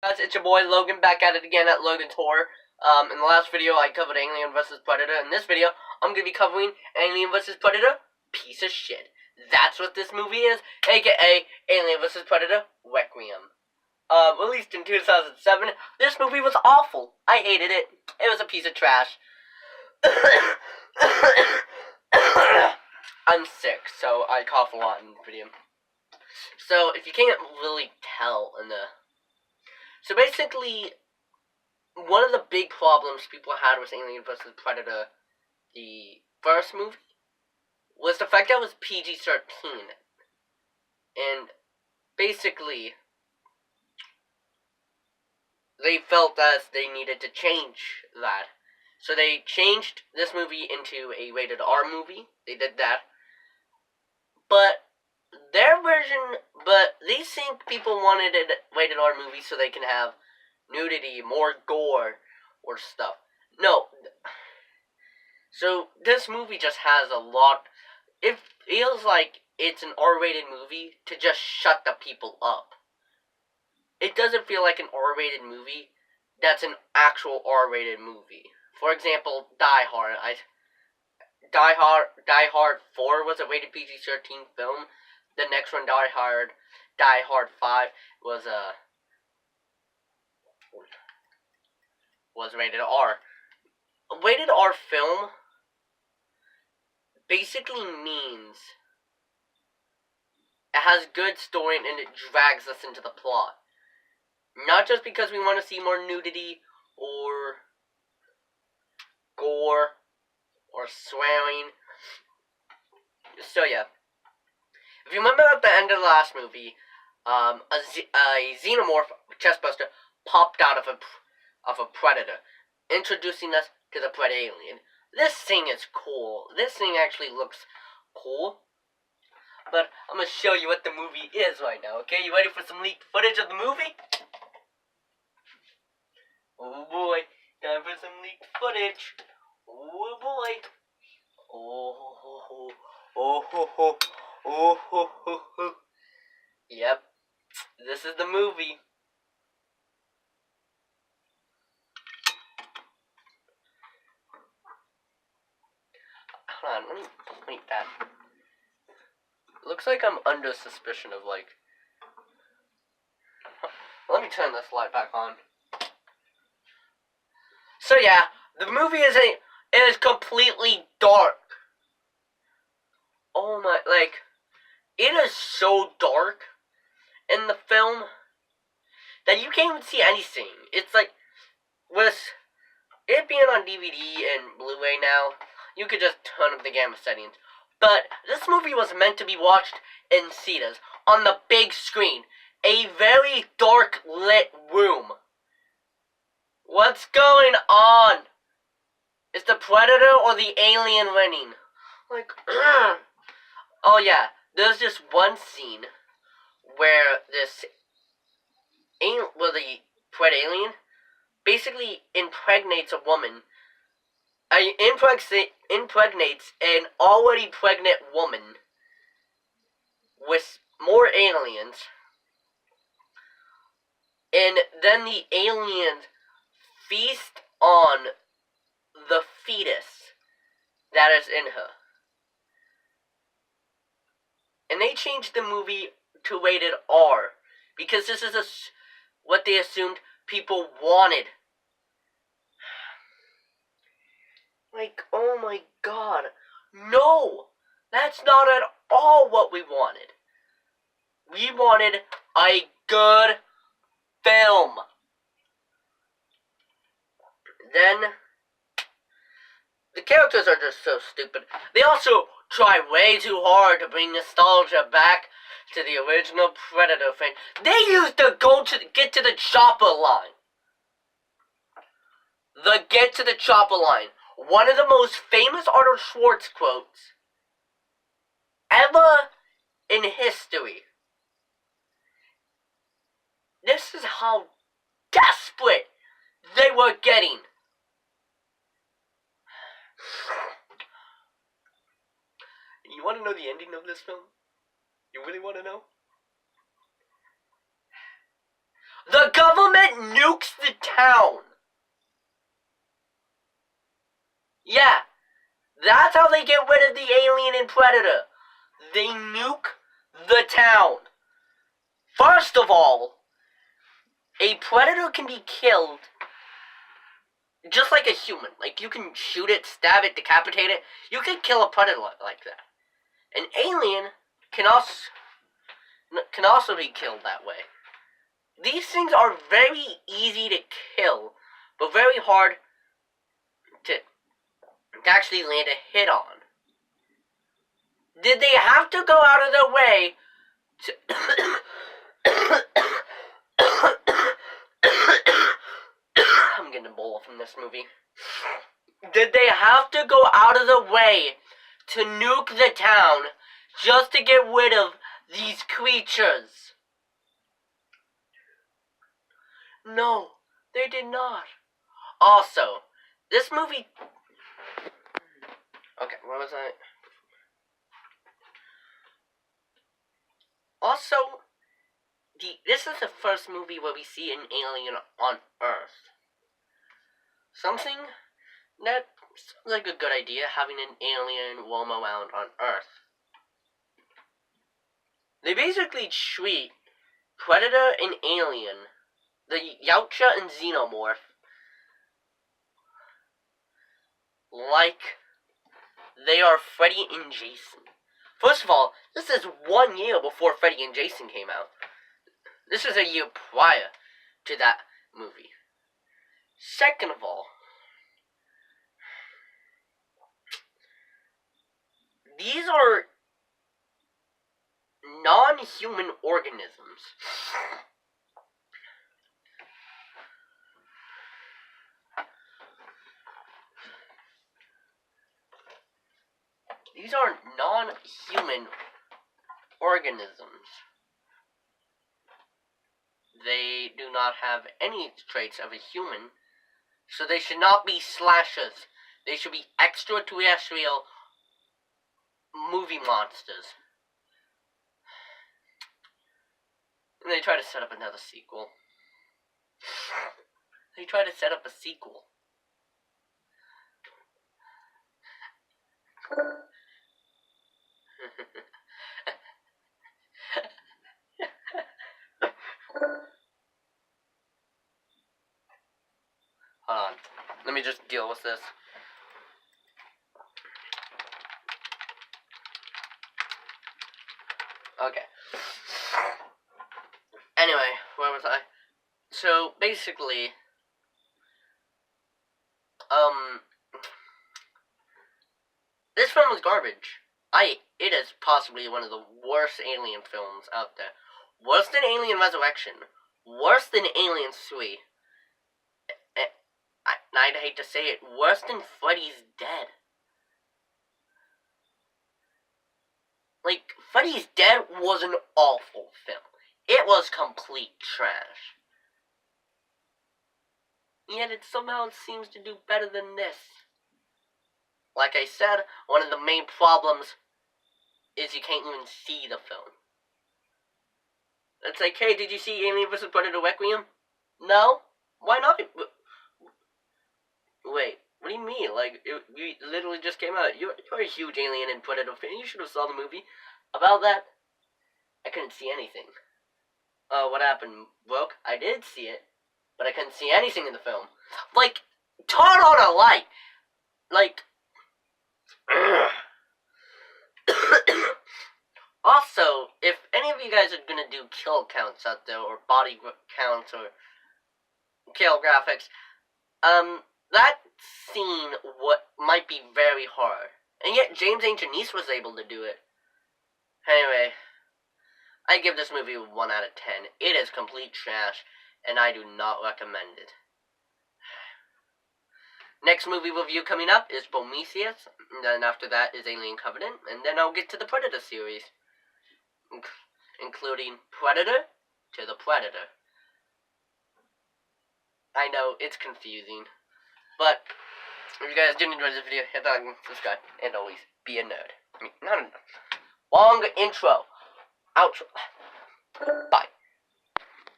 Guys, it's your boy Logan back at it again at Logan's Horror. In the last video I covered Alien vs. Predator. In this video, I'm going to be covering Alien vs. Predator, piece of shit. That's what this movie is, aka Alien vs. Predator, Requiem. Released in 2007, this movie was awful. I hated it. It was a piece of trash. I'm sick, so I cough a lot in the video. So, if you can't really tell in the... So basically, one of the big problems people had with Alien vs. Predator, the first movie, was the fact that it was PG-13. And basically, they felt as they needed to change that. So they changed this movie into a rated R movie. They did that. But they think people wanted a rated R movie so they can have nudity, more gore, or stuff. No. So this movie just has a lot. It feels like it's an R-rated movie to just shut the people up. It doesn't feel like an R-rated movie that's an actual R-rated movie. For example, Die Hard. Die Hard 4 was a rated PG-13 film. The next one, Die Hard 5, was rated R. A rated R film basically means it has good story and it drags us into the plot. Not just because we want to see more nudity or gore or swearing. So yeah. If you remember at the end of the last movie, a xenomorph chestbuster popped out of a predator, introducing us to the Predalien. This thing is cool. This thing actually looks cool. But I'm gonna show you what the movie is right now, okay? You ready for some leaked footage of the movie? Oh boy, time for some leaked footage. Oh boy. Oh ho ho. Oh ho ho. Oh ho ho ho. Yep. This is the movie. Hold on, let me delete that. Looks like I'm under suspicion of, like... Let me turn this light back on. So yeah, the movie is completely dark. Oh my, like, it is so dark in the film that you can't even see anything. It's like, with it being on DVD and Blu-ray now, you could just turn up the gamma settings. But this movie was meant to be watched in theaters, on the big screen. A very dark lit room. What's going on? Is the Predator or the Alien winning? Like, oh yeah, there's this one scene where the Predalien basically impregnates a woman. Impregnates an already pregnant woman with more aliens, and then the aliens feast on the fetus that is in her. And they changed the movie to rated R because this is what they assumed people wanted. Like, oh my god. No! That's not at all what we wanted. We wanted a good film. Then, the characters are just so stupid. They also try way too hard to bring nostalgia back to the original Predator fan. They used to get to the chopper line. The get to the chopper line. One of the most famous Arnold Schwarzenegger quotes ever in history. This is how desperate they were getting. You want to know the ending of this film? You really want to know? The government nukes the town. Yeah, that's how they get rid of the alien and predator. They nuke the town. First of all, a predator can be killed just like a human. Like, you can shoot it, stab it, decapitate it. You can kill a predator like that. An alien can also be killed that way. These things are very easy to kill, but very hard to actually land a hit on. Did they have to go out of their way to... I'm getting a bowl from this movie. Did they have to go out of the way to nuke the town just to get rid of these creatures? No, they did not. Also, this movie... Okay, what was I... Also, this is the first movie where we see an alien on Earth. Something that sounds like a good idea, having an alien roam around on Earth. They basically treat Predator and Alien, the Yautja and Xenomorph, like they are Freddy and Jason. First of all, this is 1 year before Freddy and Jason came out. This is a year prior to that movie. Second of all, these are non-human organisms. These are non-human organisms. They do not have any traits of a human, so they should not be slashers. They should be extraterrestrial movie monsters. And they try to set up another sequel. They try to set up a sequel. Hold on. Let me just deal with this. Okay. Anyway, where was I? So, basically, this film is garbage. It is possibly one of the worst alien films out there. Worse than Alien Resurrection. Worse than Alien 3. I'd hate to say it, worse than Freddy's Dead. Like, Freddy's Dead was an awful film. It was complete trash. Yet it somehow seems to do better than this. Like I said, one of the main problems is you can't even see the film. It's like, hey, did you see Alien vs. Predator Requiem? No? Why not? Wait, what do you mean? Like, it literally just came out. You're a huge Alien and Predator fan. You should have saw the movie. About that, I couldn't see anything. What happened, broke? I did see it, but I couldn't see anything in the film. Like, turn on a light! Like... Also, if any of you guys are gonna do kill counts out there, or body counts, or kill graphics, that scene might be very hard. And yet, James Ancient Niece was able to do it. Anyway, I give this movie 1 out of 10. It is complete trash, and I do not recommend it. Next movie review coming up is Prometheus, and then after that is Alien Covenant, and then I'll get to the Predator series, including Predator to the Predator. I know, it's confusing, but if you guys did enjoy this video, hit that like, subscribe, and always be a nerd. I mean, not a nerd. Long intro. Outro. Bye.